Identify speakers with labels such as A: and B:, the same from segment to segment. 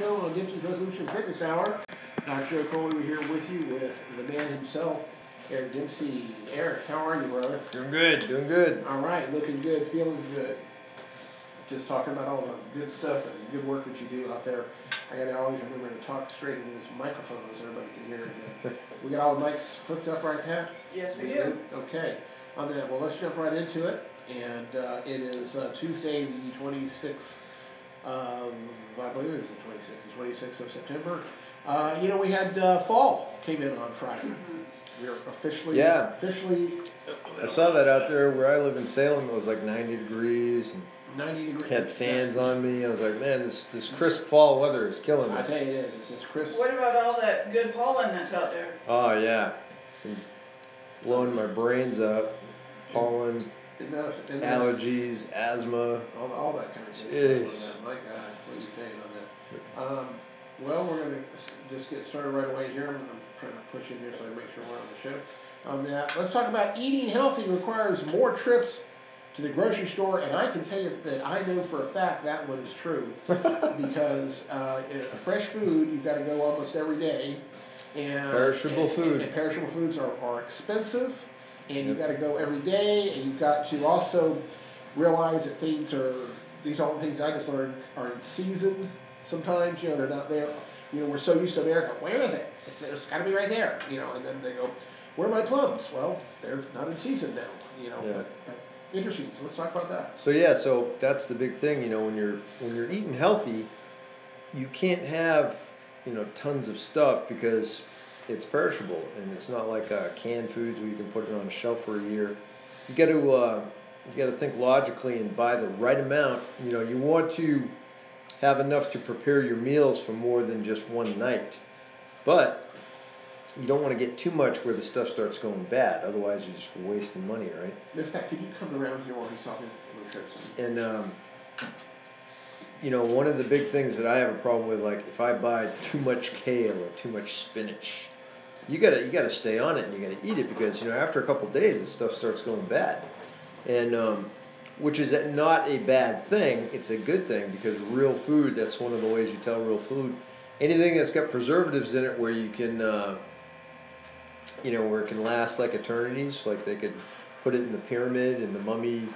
A: show on Dempsey's Resolution Fitness Hour. Dr. Joe Coley here with you with the man himself, Eric Dempsey. Eric, how are you, brother?
B: Doing good, doing good.
A: All right, looking good, feeling good. Just talking about all the good stuff and good work that you do out there. I got to always remember to talk straight into this microphone so everybody can hear it. We got all the mics hooked up right, Pat?
C: Yes, we do.
A: Okay. On that, well, let's jump right into it. And it is Tuesday, the 26th of, I believe it was the 26th of September. You know, we had fall came in on Friday. We're officially.
B: I saw that out there where I live in Salem. It was like 90 degrees. And
A: 90 degrees.
B: Had fans on me. I was like, man, this crisp fall weather is killing me.
A: I tell you, it is. It's just crisp.
C: What about all that good pollen that's out there?
B: Oh, yeah. Blowing my brains up. Pollen, allergies, asthma.
A: All that kind of stuff. My God, what are you saying on that? Well, we're going to just get started right away here. I'm trying to push in here so I make sure we're on the show. On that, let's talk about eating healthy requires more trips to the grocery store, and I can tell you that I know for a fact that one is true because fresh food you've got to go almost every day, and
B: perishable food.
A: And perishable foods are expensive, and you've got to go every day, and you've got to also realize that these are all the things I just learned are in season. Sometimes they're not there. We're so used to America. Where is it? It's got to be right there. And then they go, where are my plums? Well, they're not in season now. But interesting. So let's talk about that.
B: So that's the big thing. When you're eating healthy, you can't have tons of stuff because it's perishable, and it's not like canned foods where you can put it on a shelf for a year. You got to think logically and buy the right amount. You want to have enough to prepare your meals for more than just one night, but you don't want to get too much where the stuff starts going bad. Otherwise, you're just wasting money, right?
A: Miss Pat, could you come around here while he's talking?
B: And one of the big things that I have a problem with, like if I buy too much kale or too much spinach, you gotta stay on it and you gotta eat it because after a couple of days, the stuff starts going bad, and which is not a bad thing. It's a good thing because real food, that's one of the ways you tell real food. Anything that's got preservatives in it where you can, where it can last like eternities, like they could put it in the pyramid and the mummy,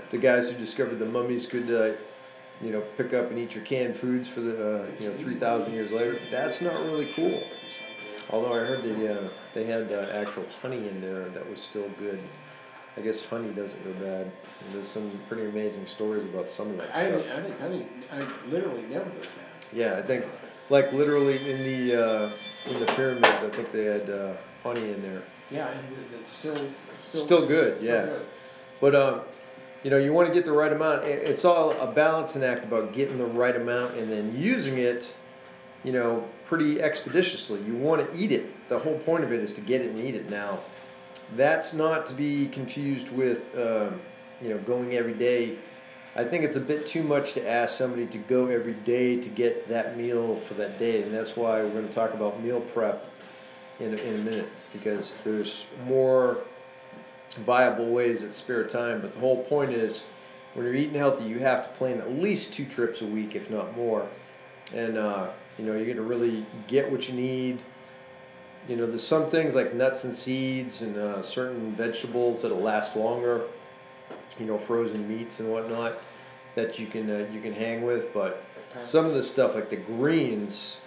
B: the guys who discovered the mummies could, pick up and eat your canned foods for the, 3,000 years later. That's not really cool. Although I heard they had actual honey in there that was still good. I guess honey doesn't go bad. And there's some pretty amazing stories about some of that stuff.
A: I think honey literally never goes bad.
B: Yeah, I think like literally in the pyramids, I think they had honey in there.
A: Yeah, and it's still
B: good. Yeah, good. But you want to get the right amount. It's all a balancing act about getting the right amount and then using it, pretty expeditiously. You want to eat it. The whole point of it is to get it and eat it. Now, that's not to be confused with, going every day. I think it's a bit too much to ask somebody to go every day to get that meal for that day, and that's why we're going to talk about meal prep in a minute, because there's more viable ways at spare time. But the whole point is, when you're eating healthy, you have to plan at least 2 trips a week, if not more, and you're going to really get what you need. There's some things like nuts and seeds and certain vegetables that'll last longer. Frozen meats and whatnot that you can hang with. But some of the stuff like the greens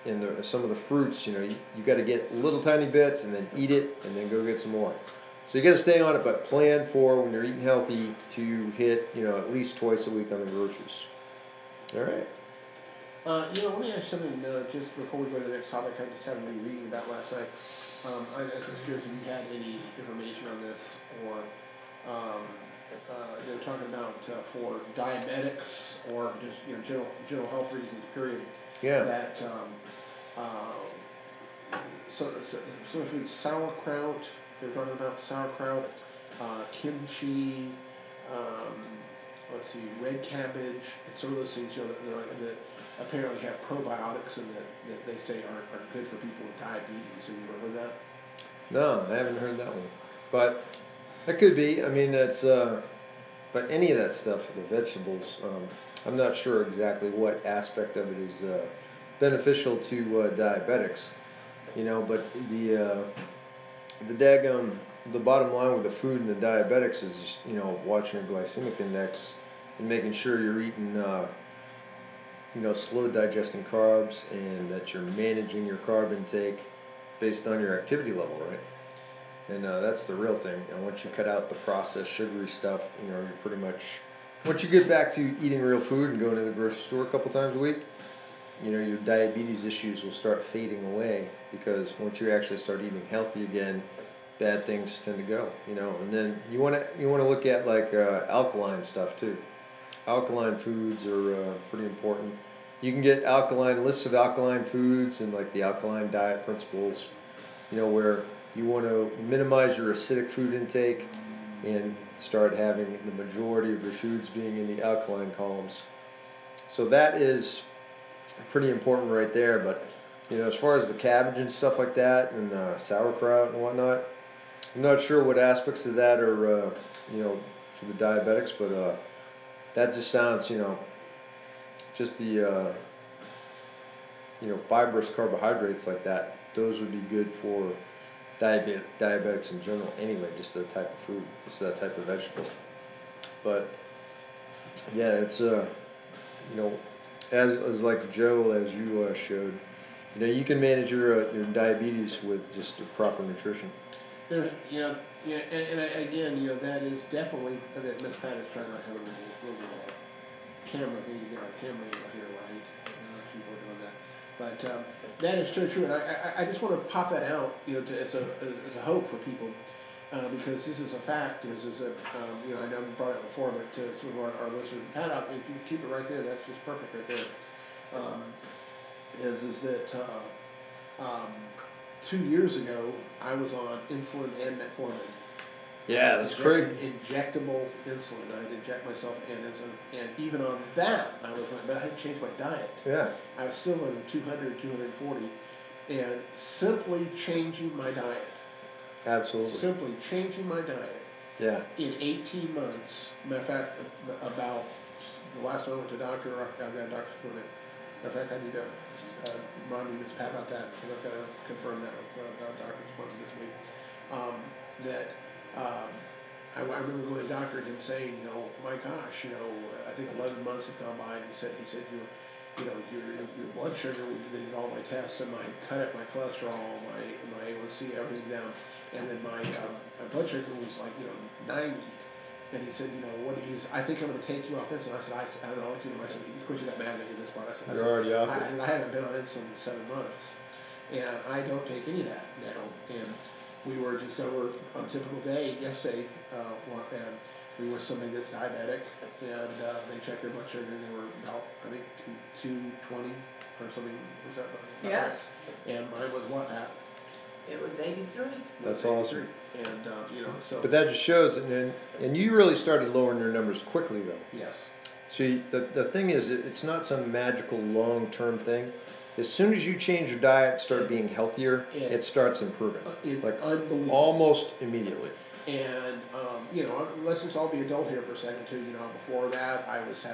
B: and some of the fruits, you got to get little tiny bits and then eat it and then go get some more. So you got to stay on it, but plan for when you're eating healthy to hit at least twice a week on the groceries. All right.
A: Let me ask something just before we go to the next topic. I just happened to be reading about last night. I was just curious if you had any information on this, or they're talking about for diabetics or just general health reasons. Period.
B: Yeah.
A: That so food, sauerkraut. They're talking about sauerkraut, kimchi. Let's see, red cabbage, and some of those things that apparently have probiotics and that they say are good for people with diabetes. Have you ever heard that?
B: No, I haven't heard that one. But that could be. I mean, that's. But any of that stuff, the vegetables. I'm not sure exactly what aspect of it is beneficial to diabetics, you know, but the daggum, the bottom line with the food and the diabetics is just, you know, watching your glycemic index and making sure you're eating, you know, slow digesting carbs, and that you're managing your carb intake based on your activity level, right? And that's the real thing. And once you cut out the processed sugary stuff, you know, you're pretty much, once you get back to eating real food and going to the grocery store a couple times a week, you know, your diabetes issues will start fading away, because once you actually start eating healthy again, bad things tend to go, you know. And then you want to look at like alkaline stuff too. Alkaline foods are pretty important. You can get alkaline lists of alkaline foods and like the alkaline diet principles, you know, where you want to minimize your acidic food intake and start having the majority of your foods being in the alkaline columns. So that is pretty important right there. But, you know, as far as the cabbage and stuff like that, and sauerkraut and whatnot, I'm not sure what aspects of that are, you know, for the diabetics, but that just sounds, you know, just the, you know, fibrous carbohydrates like that, those would be good for diabetics in general anyway, just that type of food, just that type of vegetable. But yeah, it's you know, as like Joe, as you showed, you know, you can manage your diabetes with just the proper nutrition.
A: There's, you know, and again, you know, that is definitely that Miss Pat is trying to have a little camera thing. You get our camera here, right? She's working on that. But that is so true, and I just want to pop that out, you know, as a hope for people, because this is a fact. This is a you know, I know I brought it before, but to some of our listeners, Pat, if you keep it right there, that's just perfect right there. Is that 2 years ago I was on insulin and metformin.
B: Yeah, that's crazy.
A: Injectable insulin. I had to inject myself and even on that I was running, but I hadn't changed my diet.
B: Yeah.
A: I was still running 200, 240, and simply changing my diet.
B: Absolutely.
A: Simply changing my diet.
B: Yeah.
A: In 18 months. Matter of fact, about the last time I went to the doctor, I've got a doctor's appointment. Matter of fact, I need to remind me, Ms. Pat, about that, because I've got to confirm that with the doctor's appointment this week. I remember going to the doctor and him saying, you know, my gosh, you know, I think 11 months had gone by, and he said you know, your blood sugar, they did all my tests, and cut up my cholesterol, my A1C, everything down, and then my blood sugar was like, you know, 90. And he said, you know, I think I'm going to take you off insulin. I don't know, I looked at him, I said, of course you got mad at me at this part. I said,
B: you're already off it.
A: I haven't been on insulin in 7 months, and I don't take any of that now. And we were just over on a typical day yesterday, and we were somebody that's diabetic, and they checked their blood sugar, and they were about, I think, 220 or something. Was that right?
C: Yeah.
A: And mine was what, Pat?
C: It was 83.
B: That's awesome.
A: And, you know, so.
B: But that just shows, and you really started lowering your numbers quickly, though.
A: Yes.
B: See, the thing is, it's not some magical long-term thing. As soon as you change your diet, start being healthier, it starts improving. Like
A: unbelievable.
B: Almost immediately.
A: And, you know, let's just all be adult here for a second, too. You know, before that, I was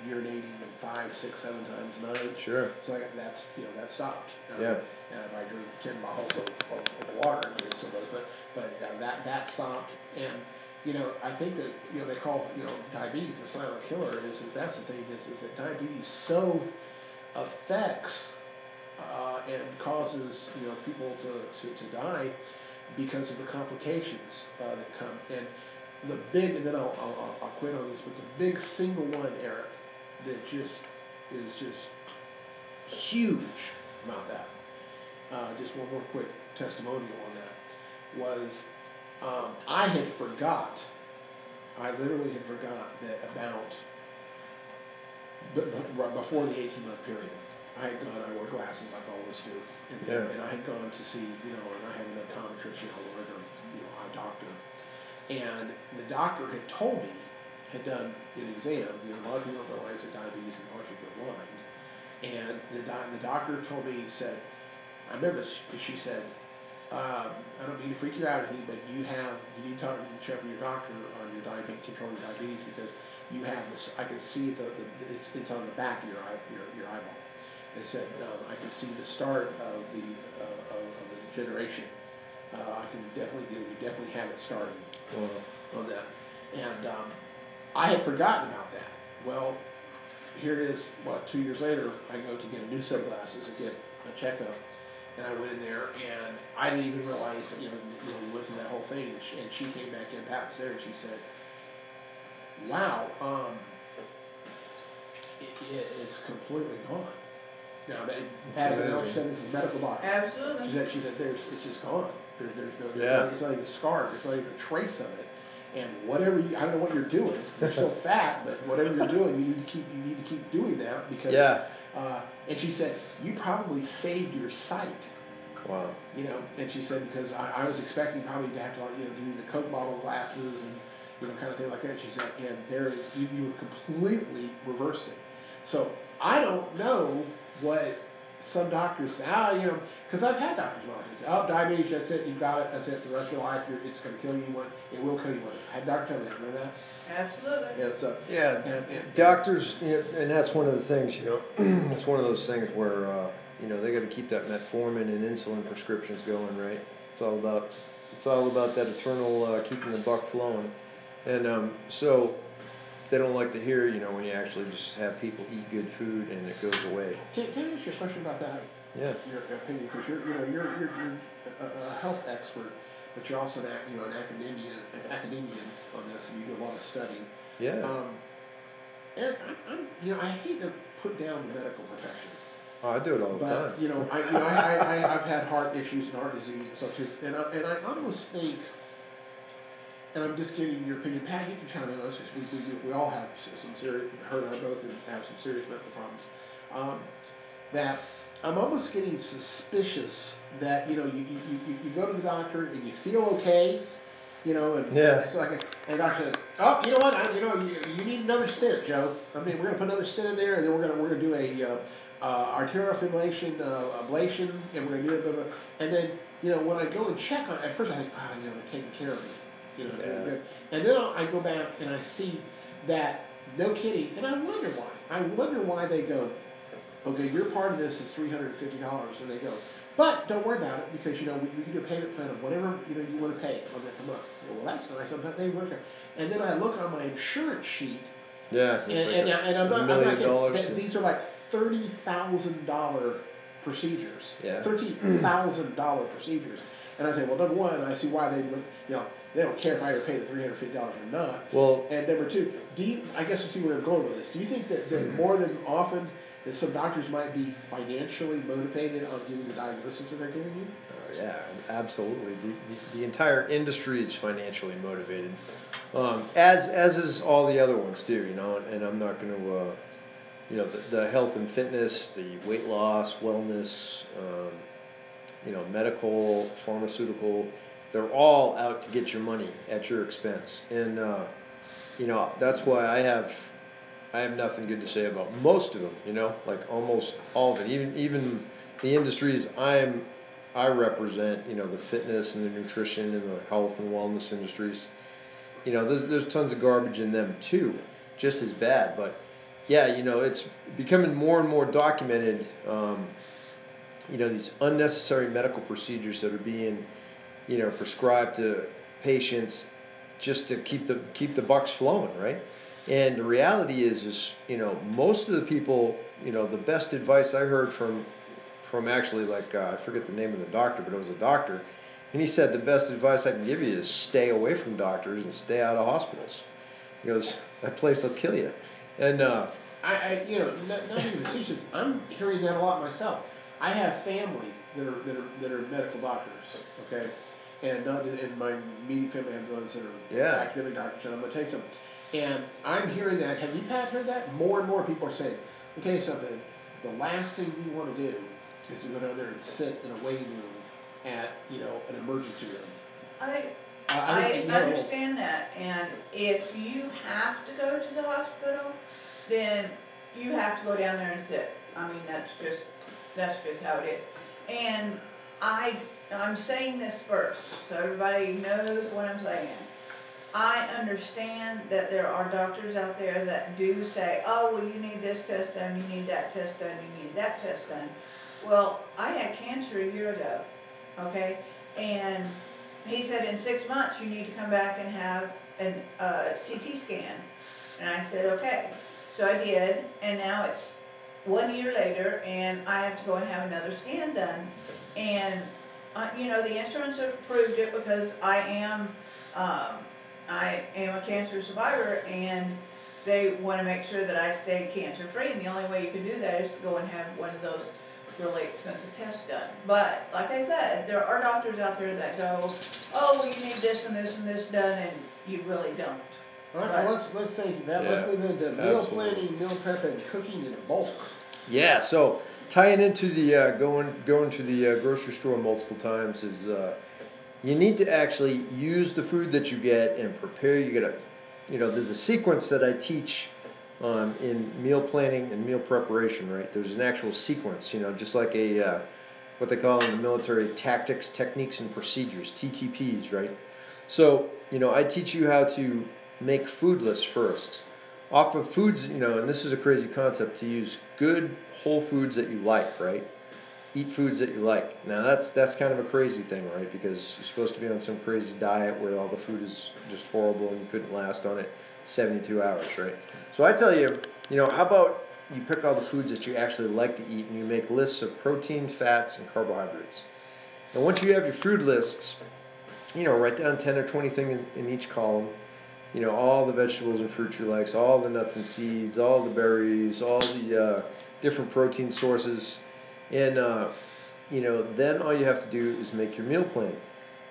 A: urinating 5, 6, 7 times a night.
B: Sure.
A: So that stopped.
B: Yeah.
A: And if I drink 10 bottles of water, it still does, but that stopped. And, you know, I think that, you know, they call, you know, diabetes the silent killer. That's the thing is that diabetes so affects and causes, you know, people to die because of the complications that come. And the big, and then I'll quit on this, but the big single one, Eric, that just is just huge about that. Just one more quick testimonial on that was I literally had forgot that about before the 18-month period, I wore glasses like I always do, and I had gone to see, you know, and I had an optometrist, you know, or eye doctor, and the doctor had told me, had done an exam, you know, a lot of people don't realize that diabetes can cause you to go blind, and the doctor told me, he said, I remember she said, I don't mean to freak you out or anything, but you need to check with your doctor on your diabetes, controlling diabetes, because you have this. I can see it's on the back of your eyeball. They said I can see the start of the degeneration. I can definitely you definitely have it starting on that, and I had forgotten about that. Well, here it is. 2 years later, I go to get a new set of glasses and get a checkup, and I went in there and I didn't even realize we went through that whole thing. And she came back in. Pat was there, and she said, "Wow, it's completely gone." Now, Pat said this is medical doctor.
C: Absolutely.
A: She said it's just gone. There's no, it's not even scarred. There's not even a trace of it. And whatever I don't know what you're doing. You're still fat, but whatever you're doing, you need to keep doing that because.
B: Yeah.
A: And she said you probably saved your sight.
B: Wow.
A: And she said because I was expecting probably to have to do the Coke bottle glasses and kind of thing like that. She said and there you were completely reversed it. So I don't know what some doctors say, because I've had doctors say, diabetes, that's it, you got it, that's it, for the rest of your life, it's going to kill you, it will kill you. I had doctors tell me that, remember that?
C: Absolutely.
A: Yeah, so,
B: and doctors, and that's one of the things, it's one of those things where, they got to keep that metformin and insulin prescriptions going, right? It's all about that eternal keeping the buck flowing. And so they don't like to hear, when you actually just have people eat good food and it goes away.
A: Can I ask you a question about that?
B: Yeah.
A: Your opinion, because you're a health expert, but you're also an academician on this, and you do a lot of study.
B: Yeah.
A: Eric, I hate to put down the medical profession.
B: Oh, I do it all the time.
A: I've had heart issues and heart disease and stuff too, and I almost think. And I'm just getting your opinion. Pat, you can chime in on this because we all have some serious, her and I both have some serious medical problems. That I'm almost getting suspicious that, you go to the doctor and you feel okay, and it's like, and the doctor says, oh, you know what, you need another stent, Joe. I mean, we're going to put another stent in there, and then we're going to do a arterial fibrillation ablation, and we're going to do it, blah, blah. And then, when I go and check on it, at first I think, they're taking care of me. And then I go back and I see that, no kidding, and I wonder why. I wonder why they go, okay, your part of this is $350, and they go, but don't worry about it because we can do a payment plan of whatever you want to pay on that come up. Well, that's nice. But they work. And then I look on my insurance sheet.
B: Yeah,
A: and I'm not
B: $1 million.
A: These are like $30,000 procedures.
B: Yeah.
A: $30,000 procedures. And I say, well, number one, I see why they don't care if I ever pay the $350 or not.
B: Well,
A: and number two, I guess we'll see where I'm going with this. Do you think that more than often that some doctors might be financially motivated on giving the diagnosis that they're giving you?
B: Yeah, absolutely. The entire industry is financially motivated, as is all the other ones too. And I'm not going to, the health and fitness, the weight loss, wellness, medical, pharmaceutical. They're all out to get your money at your expense, and that's why I have nothing good to say about most of them. Like almost all of it. Even the industries I represent. The fitness and the nutrition and the health and wellness industries. There's tons of garbage in them too, just as bad. But yeah, it's becoming more and more documented. These unnecessary medical procedures that are being prescribed to patients just to keep the bucks flowing, right? And the reality is most of the people, the best advice I heard from actually, like, I forget the name of the doctor, but it was a doctor, and he said the best advice I can give you is stay away from doctors and stay out of hospitals. He goes, that place will kill you. And
A: not even facetious, I'm hearing that a lot myself. I have family that are medical doctors, okay? And not in my immediate family, I have ones that are academic doctors, and I'm going to tell you something. And I'm hearing that. Have you, Pat, heard that? More and more people are saying, let me tell you something. The last thing you want to do is to go down there and sit in a waiting room at, an emergency room.
C: I understand that. And if you have to go to the hospital, then you have to go down there and sit. I mean, that's just how it is. And I'm saying this first, so everybody knows what I'm saying. I understand that there are doctors out there that do say, oh, well, you need this test done, you need that test done, you need that test done. Well, I had cancer a year ago, okay? And he said in 6 months you need to come back and have an CT scan. And I said, okay. So I did, and now it's 1 year later, and I have to go and have another scan done. And, you know, the insurance approved it because I am a cancer survivor, and they want to make sure that I stay cancer-free, and the only way you can do that is to go and have one of those really expensive tests done. But, like I said, there are doctors out there that go, oh, well, you need this and this and this done, and you really don't.
A: All right, well, let's think that. Let's move into meal planning, meal prep, and cooking in bulk.
B: Yeah, so tying into the going to the grocery store multiple times is you need to actually use the food that you get and prepare. You gotta, you know, there's a sequence that I teach in meal planning and meal preparation. Right, there's an actual sequence. You know, just like a what they call in the military tactics, techniques, and procedures (TTPs). Right, so you know, I teach you how to make food lists first. Off of foods, you know, and this is a crazy concept, to use good whole foods that you like, right? Eat foods that you like. Now that's kind of a crazy thing, right? Because you're supposed to be on some crazy diet where all the food is just horrible and you couldn't last on it 72 hours, right? So I tell you, you know, how about you pick all the foods that you actually like to eat and you make lists of protein, fats, and carbohydrates. And once you have your food lists, you know, write down 10 or 20 things in each column. You know, all the vegetables and fruits you like, all the nuts and seeds, all the berries, all the different protein sources. And, you know, then all you have to do is make your meal plan.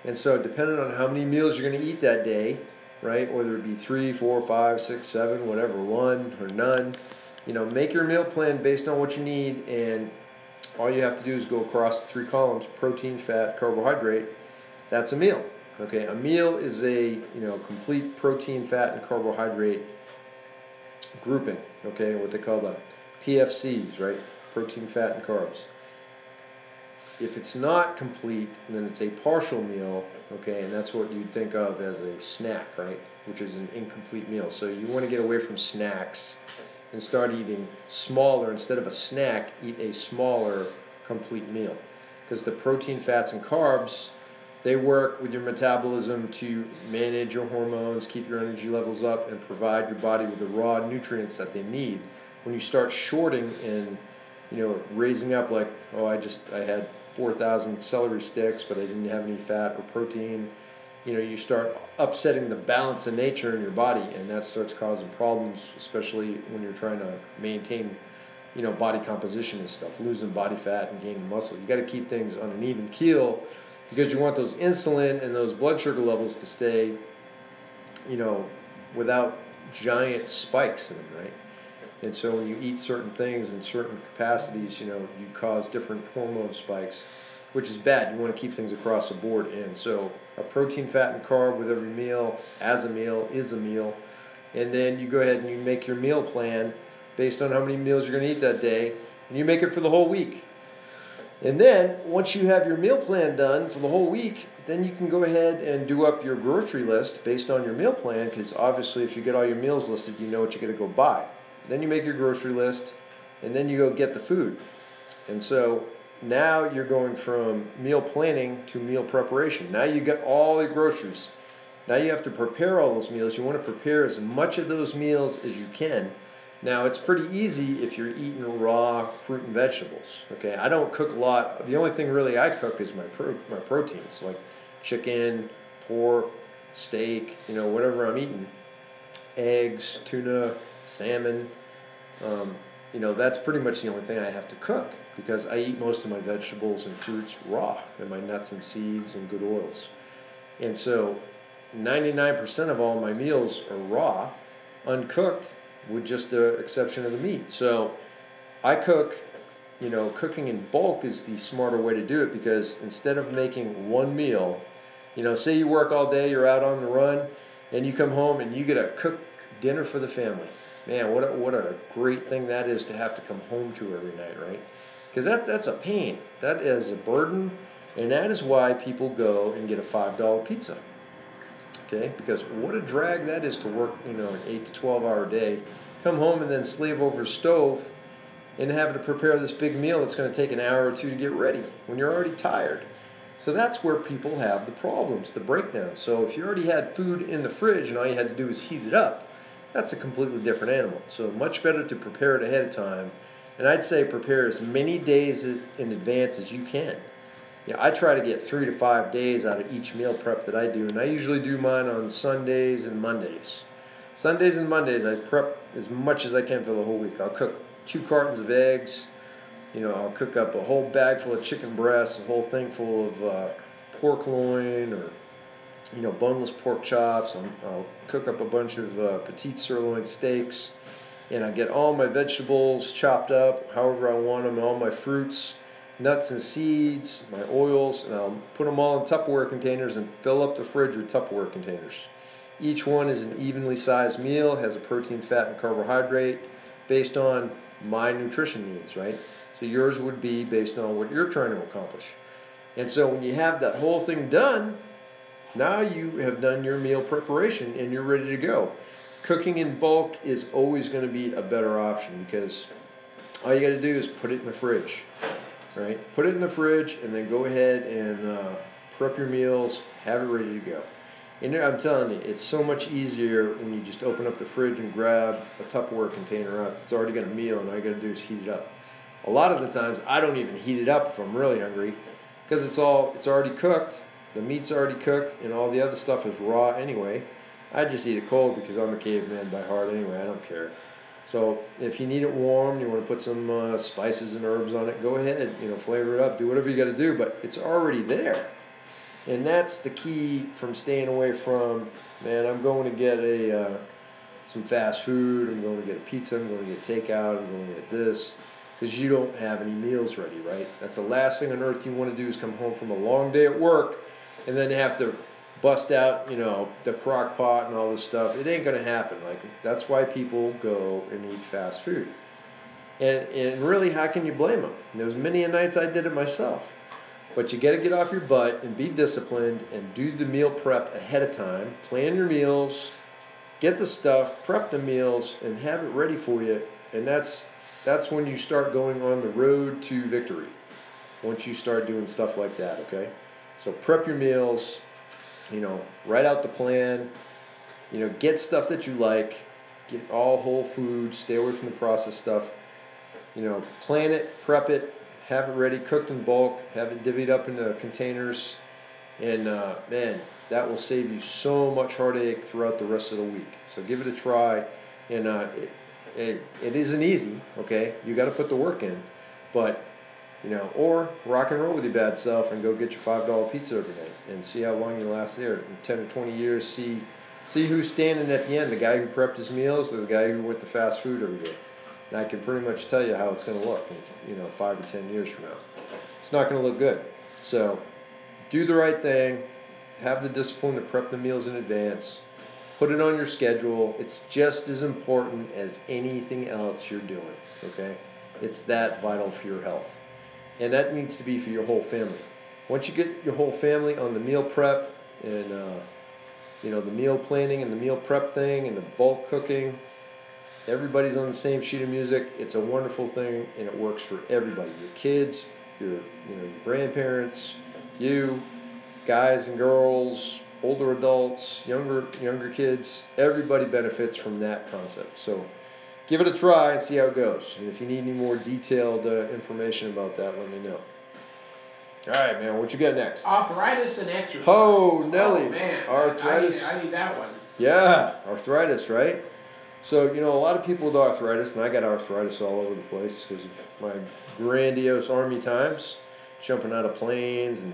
B: And so depending on how many meals you're going to eat that day, right, whether it be 3, 4, 5, 6, 7, whatever, 1 or none, you know, make your meal plan based on what you need. And all you have to do is go across the 3 columns, protein, fat, carbohydrate. That's a meal. Okay, a meal is a, you know, complete protein, fat, and carbohydrate grouping. Okay, what they call the PFCs, right? Protein, fat, and carbs. If it's not complete, then it's a partial meal. Okay, and that's what you'd think of as a snack, right? Which is an incomplete meal. So you want to get away from snacks and start eating smaller. Instead of a snack, eat a smaller complete meal, because the protein, fats, and carbs, they work with your metabolism to manage your hormones, keep your energy levels up, and provide your body with the raw nutrients that they need. When you start shorting and, you know, raising up like, oh, I had 4,000 celery sticks, but I didn't have any fat or protein, you know, you start upsetting the balance of nature in your body, and that starts causing problems, especially when you're trying to maintain, you know, body composition and stuff, losing body fat and gaining muscle. You got to keep things on an even keel, because you want those insulin and those blood sugar levels to stay, you know, without giant spikes in them, right? And so when you eat certain things in certain capacities, you know, you cause different hormone spikes, which is bad. You want to keep things across the board. And so a protein, fat, and carb with every meal, as a meal, is a meal. And then you go ahead and you make your meal plan based on how many meals you're going to eat that day, and you make it for the whole week. And then, once you have your meal plan done for the whole week, then you can go ahead and do up your grocery list based on your meal plan, because obviously if you get all your meals listed, you know what you're going to go buy. Then you make your grocery list, and then you go get the food. And so now you're going from meal planning to meal preparation. Now you got all your groceries. Now you have to prepare all those meals. You want to prepare as much of those meals as you can. Now, it's pretty easy if you're eating raw fruit and vegetables. Okay, I don't cook a lot. The only thing really I cook is my proteins, like chicken, pork, steak, you know, whatever I'm eating. Eggs, tuna, salmon. You know, that's pretty much the only thing I have to cook, because I eat most of my vegetables and fruits raw, and my nuts and seeds and good oils. And so 99% of all my meals are raw, uncooked, with just the exception of the meat. So I cook, you know, cooking in bulk is the smarter way to do it, because instead of making one meal, you know, say you work all day, you're out on the run, and you come home and you get to cook dinner for the family. Man, what a great thing that is to have to come home to every night, right? Because that's a pain. That is a burden, and that is why people go and get a $5 pizza. okay? Because what a drag that is to work, you know, an 8 to 12 hour day, come home and then slave over a stove and having to prepare this big meal that's going to take an hour or two to get ready when you're already tired. So that's where people have the problems, the breakdowns. So if you already had food in the fridge and all you had to do was heat it up, that's a completely different animal. So much better to prepare it ahead of time. And I'd say prepare as many days in advance as you can. Yeah, I try to get 3 to 5 days out of each meal prep that I do, and I usually do mine on Sundays and Mondays. Sundays and Mondays, I prep as much as I can for the whole week. I'll cook 2 cartons of eggs. You know, I'll cook up a whole bag full of chicken breasts, a whole thing full of pork loin, or you know, boneless pork chops. I'll cook up a bunch of petite sirloin steaks, and I get all my vegetables chopped up however I want them, all my fruits, nuts and seeds, my oils, and I'll put them all in Tupperware containers and fill up the fridge with Tupperware containers. Each one is an evenly sized meal, has a protein, fat, and carbohydrate based on my nutrition needs, right? So yours would be based on what you're trying to accomplish. And so when you have that whole thing done, now you have done your meal preparation and you're ready to go. Cooking in bulk is always going to be a better option because all you got to do is put it in the fridge, right? Put it in the fridge and then go ahead and prep your meals, have it ready to go. And I'm telling you, it's so much easier when you just open up the fridge and grab a Tupperware container out that's already got a meal and all you got to do is heat it up. A lot of the times I don't even heat it up if I'm really hungry because it's already cooked. The meat's already cooked and all the other stuff is raw anyway. I just eat it cold because I'm a caveman by heart anyway. I don't care. So if you need it warm, you want to put some spices and herbs on it, go ahead. You know, flavor it up, do whatever you got to do, but it's already there. And that's the key from staying away from, man, I'm going to get some fast food, I'm going to get a pizza, I'm going to get takeout, I'm going to get this, because you don't have any meals ready, right? That's the last thing on earth you want to do is come home from a long day at work and then have to bust out, you know, the crock pot and all this stuff. It ain't going to happen. Like, that's why people go and eat fast food. And really, how can you blame them? There's many a nights I did it myself. But you got to get off your butt and be disciplined and do the meal prep ahead of time. Plan your meals, get the stuff, prep the meals, and have it ready for you. And that's when you start going on the road to victory. Once you start doing stuff like that, okay? So prep your meals, you know, write out the plan, you know, get stuff that you like, get all whole food, stay away from the processed stuff, you know, plan it, prep it, have it ready, cooked in bulk, have it divvied up into containers, and man, that will save you so much heartache throughout the rest of the week. So give it a try, and it isn't easy, okay? You got to put the work in, but you know, or rock and roll with your bad self and go get your $5 pizza every night and see how long you last there. In 10 or 20 years, see who's standing at the end, the guy who prepped his meals or the guy who went to fast food every day. And I can pretty much tell you how it's going to look in, you know, 5 or 10 years from now. It's not going to look good. So do the right thing. Have the discipline to prep the meals in advance. Put it on your schedule. It's just as important as anything else you're doing, okay? It's that vital for your health. And that needs to be for your whole family. Once you get your whole family on the meal prep and you know, the meal planning and the meal prep thing and the bulk cooking, everybody's on the same sheet of music. It's a wonderful thing, and it works for everybody. Your kids, your grandparents, you, guys and girls, older adults, younger kids. Everybody benefits from that concept. So give it a try and see how it goes. And if you need any more detailed information about that, let me know. All right, man. What you got next?
A: Arthritis and exercise.
B: Oh, Nelly.
A: Oh, man.
B: Arthritis.
A: I need that one.
B: Yeah, arthritis, right? So, you know, a lot of people with arthritis, and I got arthritis all over the place because of my grandiose Army times, jumping out of planes and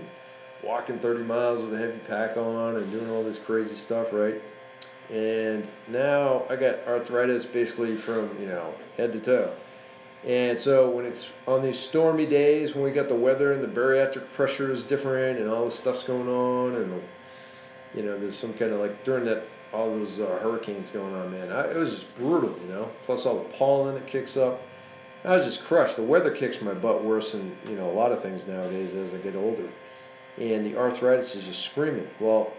B: walking 30 miles with a heavy pack on and doing all this crazy stuff, right? And now I got arthritis basically from, you know, head to toe. And so when it's on these stormy days, when we got the weather and the barometric pressure is different and all this stuff's going on and, you know, there's some kind of like during that, all those hurricanes going on, man, it was just brutal, you know, plus all the pollen that kicks up. I was just crushed. The weather kicks my butt worse than, you know, a lot of things nowadays as I get older. And the arthritis is just screaming. Well,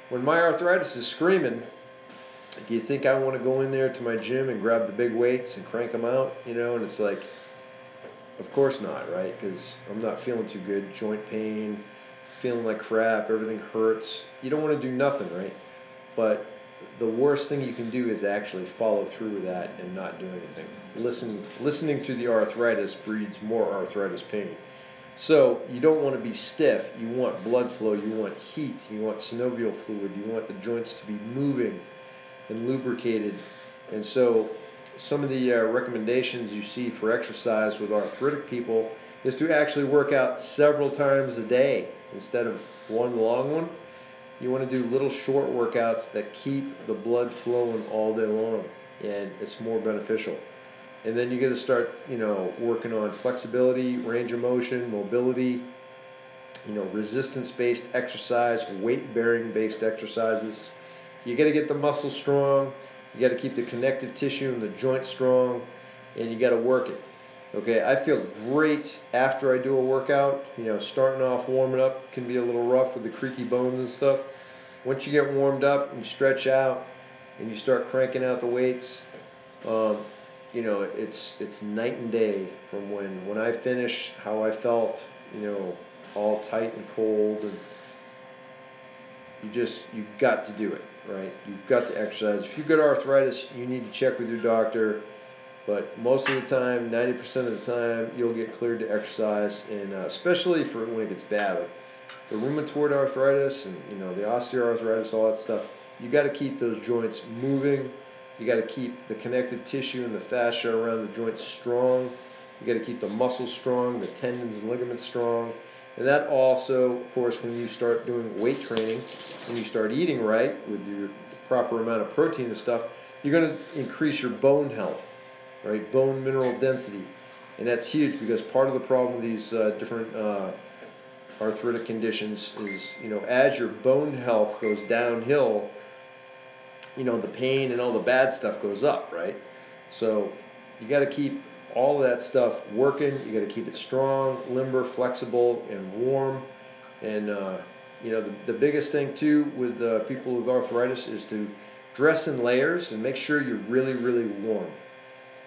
B: when my arthritis is screaming, do you think I want to go in there to my gym and grab the big weights and crank them out? You know, and it's like, of course not, right? Because I'm not feeling too good, joint pain, feeling like crap, everything hurts. You don't want to do nothing, right? But the worst thing you can do is actually follow through with that and not do anything. Listening to the arthritis breeds more arthritis pain. So you don't want to be stiff. You want blood flow. You want heat. You want synovial fluid. You want the joints to be moving and lubricated. And so some of the recommendations you see for exercise with arthritic people is to actually work out several times a day instead of one long one. You want to do little short workouts that keep the blood flowing all day long, and it's more beneficial. And then you got to start, working on flexibility, range of motion, mobility, resistance-based exercise, weight-bearing based exercises. You got to get the muscles strong. You got to keep the connective tissue and the joints strong, and you got to work it. Okay, I feel great after I do a workout. Starting off warming up can be a little rough with the creaky bones and stuff. Once you get warmed up and you stretch out and you start cranking out the weights, it's night and day from when I finish, how I felt, all tight and cold, and you got to do it, right? You've got to exercise. If you've got arthritis, you need to check with your doctor. But most of the time, 90% of the time, you'll get cleared to exercise, and especially for when it gets bad, like the rheumatoid arthritis and the osteoarthritis, all that stuff. You got to keep those joints moving. You got to keep the connective tissue and the fascia around the joints strong. You got to keep the muscles strong, the tendons and ligaments strong. And that also, of course, when you start doing weight training and you start eating right with your proper amount of protein and stuff, you're going to increase your bone health. Right, bone mineral density, and that's huge because part of the problem with these different arthritic conditions is, as your bone health goes downhill, the pain and all the bad stuff goes up, right? So you got to keep all of that stuff working. You got to keep it strong, limber, flexible, and warm. And the biggest thing too with people with arthritis is to dress in layers and make sure you're really, really warm.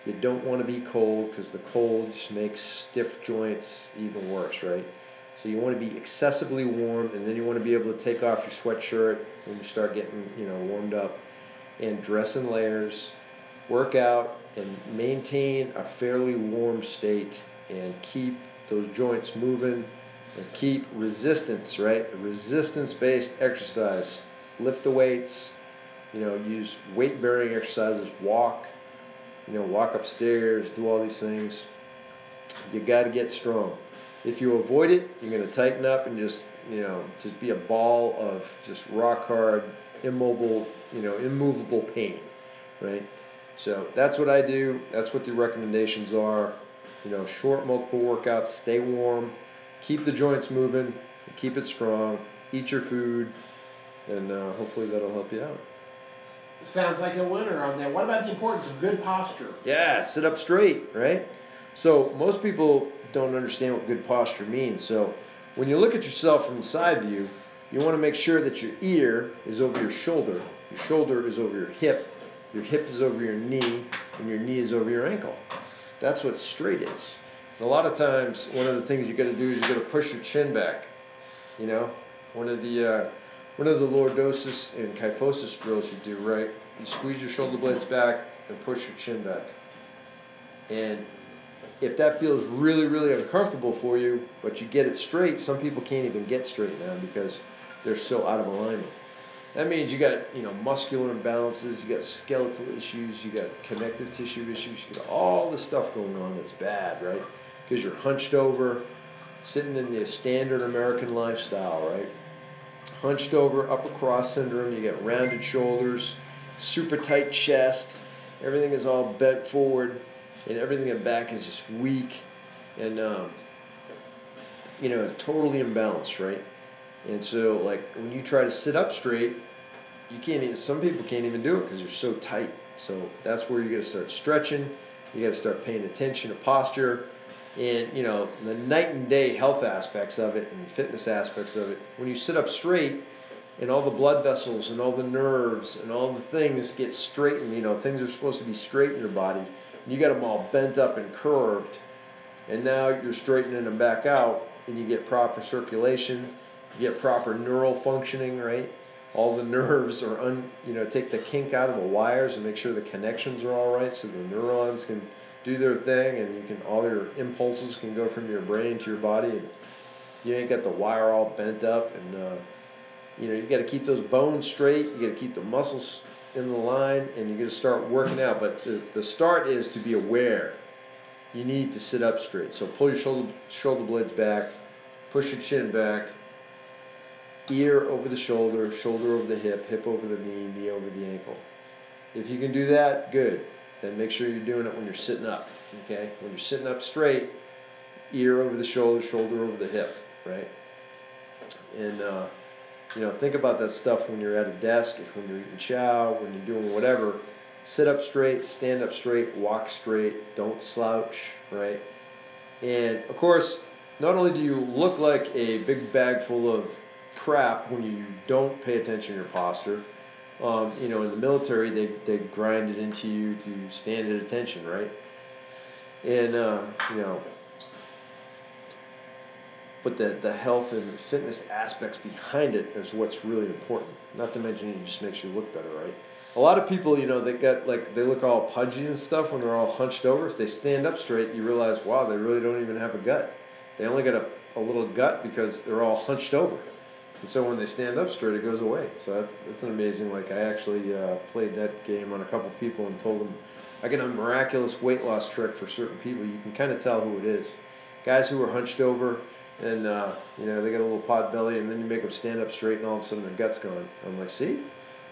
B: You don't want to be cold because the cold just makes stiff joints even worse, right? So you want to be excessively warm, and then you want to be able to take off your sweatshirt when you start getting, warmed up, and dress in layers, work out, and maintain a fairly warm state, and keep those joints moving, and keep resistance, right? Resistance-based exercise. Lift the weights, use weight-bearing exercises, walk upstairs, do all these things. You got to get strong. If you avoid it, you're going to tighten up and just be a ball of just rock hard, immovable pain, right? So that's what I do. That's what the recommendations are. Short, multiple workouts, stay warm, keep the joints moving, keep it strong, eat your food, and hopefully that'll help you out.
A: Sounds like a winner on that. What about the importance of good posture?
B: Yeah, sit up straight, right? So most people don't understand what good posture means. So when you look at yourself from the side view, you want to make sure that your ear is over your shoulder is over your hip is over your knee, and your knee is over your ankle. That's what straight is. And a lot of times, one of the things you got to do is you got to push your chin back. One of the lordosis and kyphosis drills you do, right? You squeeze your shoulder blades back and push your chin back. And if that feels really, really uncomfortable for you, but you get it straight, some people can't even get straight now because they're so out of alignment. That means you got, muscular imbalances, you got skeletal issues, you got connective tissue issues, you got all this stuff going on that's bad, right? Because you're hunched over, sitting in the standard American lifestyle, right? Hunched over, upper cross syndrome, you got rounded shoulders, super tight chest, everything is all bent forward, and everything in back is just weak, and totally imbalanced, right? And so, like, when you try to sit up straight, some people can't even do it because you're so tight. So that's where you got to start stretching, you got to start paying attention to posture, and the night and day health aspects of it and fitness aspects of it. When you sit up straight, and all the blood vessels and all the nerves and all the things get straightened. You know, things are supposed to be straight in your body. And you got them all bent up and curved, and now you're straightening them back out, and you get proper circulation, you get proper neural functioning, right? All the nerves are take the kink out of the wires and make sure the connections are all right, so the neurons can do their thing, and all your impulses can go from your brain to your body, and you ain't got the wire all bent up. And you got to keep those bones straight, you got to keep the muscles in the line, and you got to start working out. But the start is to be aware. You need to sit up straight. So pull your shoulder blades back, push your chin back, ear over the shoulder, shoulder over the hip, hip over the knee, knee over the ankle. If you can do that, good. Then make sure you're doing it when you're sitting up. Okay? When you're sitting up straight, ear over the shoulder, shoulder over the hip, right? And think about that stuff when you're at a desk, if when you're eating chow, when you're doing whatever. Sit up straight, stand up straight, walk straight, don't slouch, right? And of course, not only do you look like a big bag full of crap when you don't pay attention to your posture, in the military they grind it into you to stand at attention, right? And but the health and fitness aspects behind it is what's really important. Not to mention it just makes you look better, right? A lot of people, they look all pudgy and stuff when they're all hunched over. If they stand up straight, you realize, wow, they really don't even have a gut. They only got a little gut because they're all hunched over. And so when they stand up straight, it goes away. So that's an amazing, I actually played that game on a couple people and told them, I got a miraculous weight loss trick for certain people. You can kind of tell who it is. Guys who are hunched over and, they got a little pot belly, and then you make them stand up straight and all of a sudden their gut's gone. I'm like, see?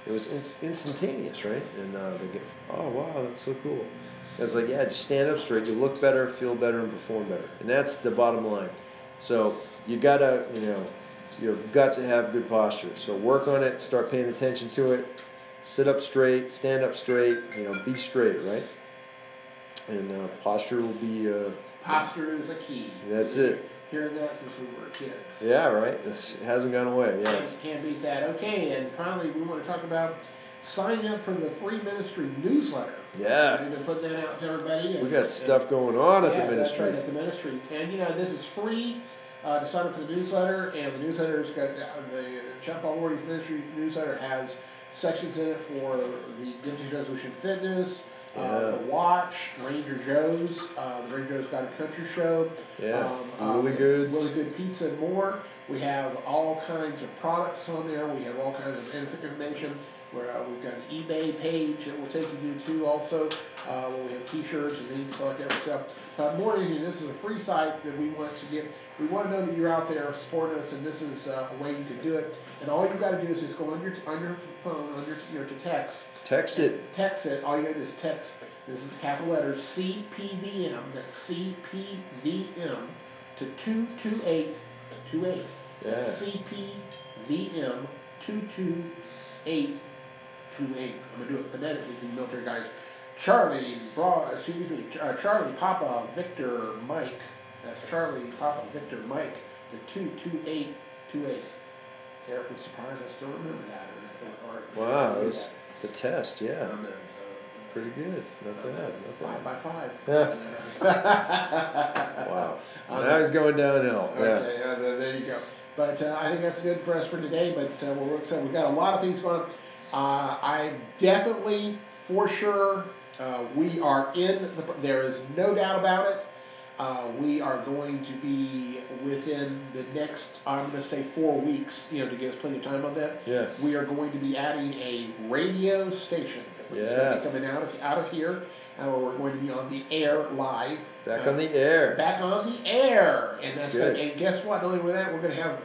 B: It was instantaneous, right? And they get, oh, wow, that's so cool. And it's like, yeah, just stand up straight. You look better, feel better, and perform better. And that's the bottom line. So you got to, you've got to have good posture. So work on it, start paying attention to it. Sit up straight, stand up straight, be straight, right? And posture will be...
A: posture is a key.
B: That's it.
A: Hearing that since we were kids.
B: Yeah, right. It hasn't gone away. Yeah,
A: can't beat that. Okay, and finally we want to talk about signing up for the free ministry newsletter.
B: Yeah.
A: We've been putting that out to everybody.
B: We got stuff going on at the ministry.
A: That's right, at the ministry. And this is free to sign up for the newsletter, and the newsletter's got the Chapel Warriors Ministry newsletter has sections in it for the Dempsey's Resolution Fitness, the Watch, Ranger Joe's, the Ranger Joe's Got a Country Show,
B: Really
A: Good Pizza and more. We have all kinds of products on there. We have all kinds of information. We've got an eBay page that will take you to too also, where we have t-shirts and things like that stuff. More than anything, this is a free site that we want to get. We want to know that you're out there supporting us, and this is a way you can do it. And all you got to do is just go on your phone, to text.
B: Text it.
A: Text it. All you got to do is text. This is capital letters CPVM. That's CPVM to 22828.
B: Yeah.
A: That's CPVM 22828. I'm gonna do it phonetically for you military guys. Charlie Papa Victor Mike. That's Charlie Papa Victor Mike to 22828. Eric was surprised I still remember that.
B: Wow, that was the test, yeah. Pretty good. Not bad.
A: 5 by 5.
B: Yeah. Wow. Now he's going downhill.
A: Okay, there you go. But I think that's good for us for today. But we've got a lot of things going on. I definitely, for sure, we are there is no doubt about it. We are going to be within the next, I'm going to say 4 weeks, to give us plenty of time on that.
B: Yeah.
A: We are going to be adding a radio station. It's going to be coming out of here. We're going to be on the air live.
B: Back on the air.
A: Back on the air, and that's
B: good.
A: And guess what? Not only with that, we're going to have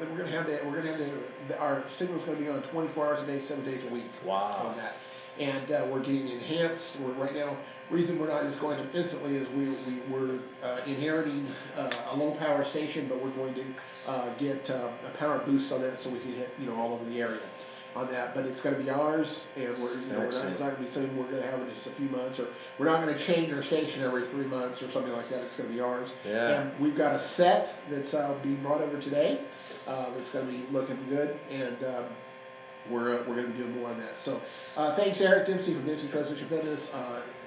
A: our signal's going to be on 24 hours a day, 7 days a week.
B: Wow.
A: On that, and we're getting enhanced. Right now. Reason we're not just going to instantly is we're inheriting a low power station, but we're going to get a power boost on that so we can hit all over the area on that. But it's going to be ours, and it's not going to be something we're going to have in just a few months, or we're not going to change our station every 3 months or something like that. It's going to be ours.
B: Yeah.
A: And we've got a set that's being brought over today. That's going to be looking good, and we're going to be doing more on that. So thanks, Eric Dempsey from Dempsey's Resolution Fitness.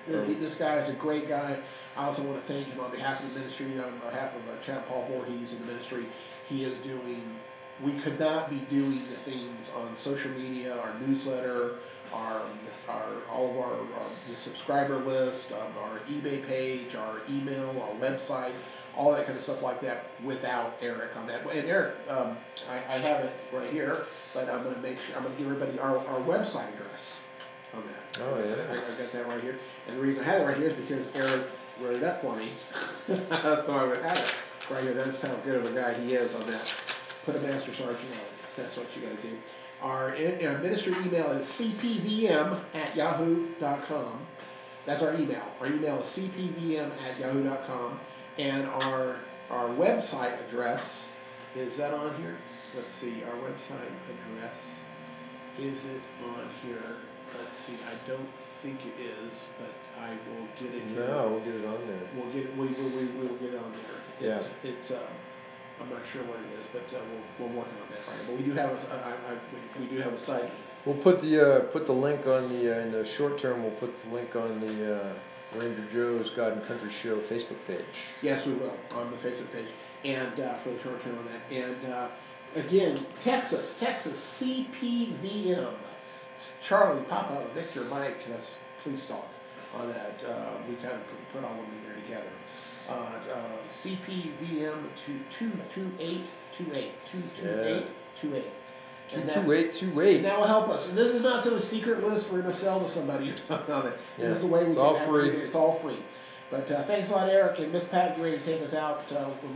A: This guy is a great guy. I also want to thank him on behalf of the ministry, on behalf of Chad Paul Voorhees in the ministry. He is doing, we could not be doing the things on social media, our newsletter, all of our the subscriber list, our eBay page, our email, our website, all that kind of stuff like that without Eric on that. And Eric, I have it right here, but I'm going to make sure, I'm going to give everybody our website address on that.
B: Oh yeah.
A: I got that right here. And the reason I have it right here is because Eric wrote it up for me. So I would have it right here. That's how good of a guy he is on that. Put a master sergeant on it. That's what you got to do. Our ministry email is cpvm@yahoo.com. That's our email. Our email is cpvm@yahoo.com. And our website address, is that on here? Let's see, our website address, is it on here? Let's see, I don't think it is, but I will get it here.
B: No, we'll get it on there.
A: We'll get it, we will get it on there.
B: Yeah.
A: It's I'm not sure what it is, but we're working on that right now. But we do have we do have a site.
B: We'll put the link on the in the short term. We'll put the link on the Ranger Joe's God and Country Show Facebook page.
A: Yes, we will on the Facebook page, and for the short term on that. And again, Texas, CPVM, Charlie, Papa, Victor, Mike. That's please talk on that. We kind of put all of them in there together. CPVM 22828 22828.
B: 22828.
A: And that will help us. And this is not some secret list we're going to sell to somebody. This is the way we
B: it's
A: do
B: all
A: that.
B: free.
A: It's all free. But thanks a lot, Eric. And Miss Pat, you're ready to take us out.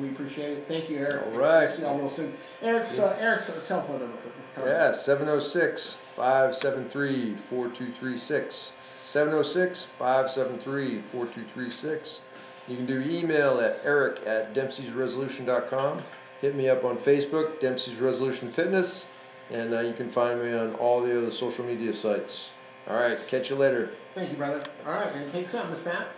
A: We appreciate it. Thank you, Eric.
B: All right.
A: See y'all real soon. Eric's telephone number.
B: Yeah, 706-573-4236. 706-573-4236. You can do email at eric@dempseysresolution.com. Hit me up on Facebook, Dempsey's Resolution Fitness, and you can find me on all the other social media sites. All right, catch you later.
A: Thank you, brother. All right, and take some, Miss Pat.